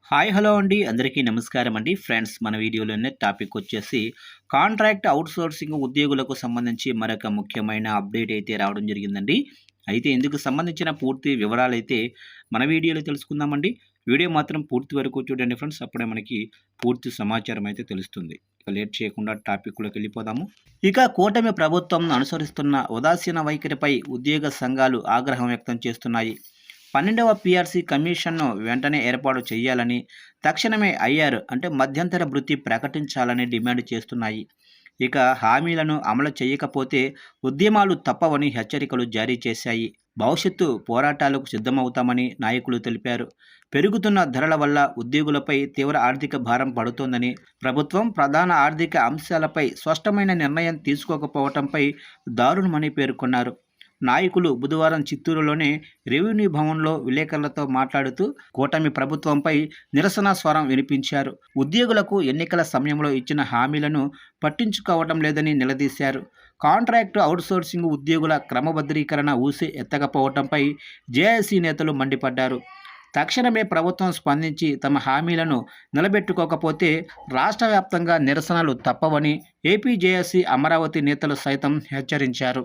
Hi hello అండి అందరికీ నమస్కారం అండి ఫ్రెండ్స్ మన వీడియోలోనే టాపిక్ వచ్చేసి కాంట్రాక్ట్ అవుట్సోర్సింగ్ ఉద్యోగులకు సంబంధించి మరొక ముఖ్యమైన అప్డేట్ అయితే రావడం జరిగిందండి. అయితే ఇందుకు సంబంధించిన పూర్తి వివరాలు అయితే మన వీడియోలో తెలుసుకుందామండి. వీడియో మాత్రం పూర్తి వరకు చూడండి ఫ్రెండ్స్, అప్పుడే మనకి పూర్తి సమాచారం అయితే తెలుస్తుంది. ఇక లేట్ చేయకుండా టాపిక్లోకి వెళ్ళిపోదాము. ఇక కూటమి ప్రభుత్వం అనుసరిస్తున్న ఉదాసీన వైఖరిపై ఉద్యోగ సంఘాలు ఆగ్రహం వ్యక్తం చేస్తున్నాయి. 12వ పీఆర్సీ కమిషన్ను వెంటనే ఏర్పాటు చేయాలని, తక్షణమే ఐఆర్ అంటే మధ్యంతర భృతి ప్రకటించాలని డిమాండ్ చేస్తున్నాయి. ఇక హామీలను అమలు చేయకపోతే ఉద్యమాలు తప్పవని హెచ్చరికలు జారీ చేశాయి. భవిష్యత్తు పోరాటాలకు సిద్ధమవుతామని నాయకులు తెలిపారు. పెరుగుతున్న ధరల వల్ల ఉద్యోగులపై తీవ్ర ఆర్థిక భారం పడుతోందని, ప్రభుత్వం ప్రధాన ఆర్థిక అంశాలపై స్పష్టమైన నిర్ణయం తీసుకోకపోవడంపై దారుణమని పేర్కొన్నారు. నాయకులు బుధవారం చిత్తూరులోని రెవెన్యూ భవన్లో విలేకరులతో మాట్లాడుతూ కూటమి ప్రభుత్వంపై నిరసన స్వరం వినిపించారు. ఉద్యోగులకు ఎన్నికల సమయంలో ఇచ్చిన హామీలను పట్టించుకోవడం లేదని నిలదీశారు. కాంట్రాక్టు అవుట్సోర్సింగ్ ఉద్యోగుల క్రమబద్ధీకరణ ఊసి ఎత్తకపోవడంపై జేఏసీ నేతలు మండిపడ్డారు. తక్షణమే ప్రభుత్వం స్పందించి తమ హామీలను నిలబెట్టుకోకపోతే రాష్ట్ర వ్యాప్తంగా నిరసనలు తప్పవని ఏపీ జేఏసీ అమరావతి నేతలు సైతం హెచ్చరించారు.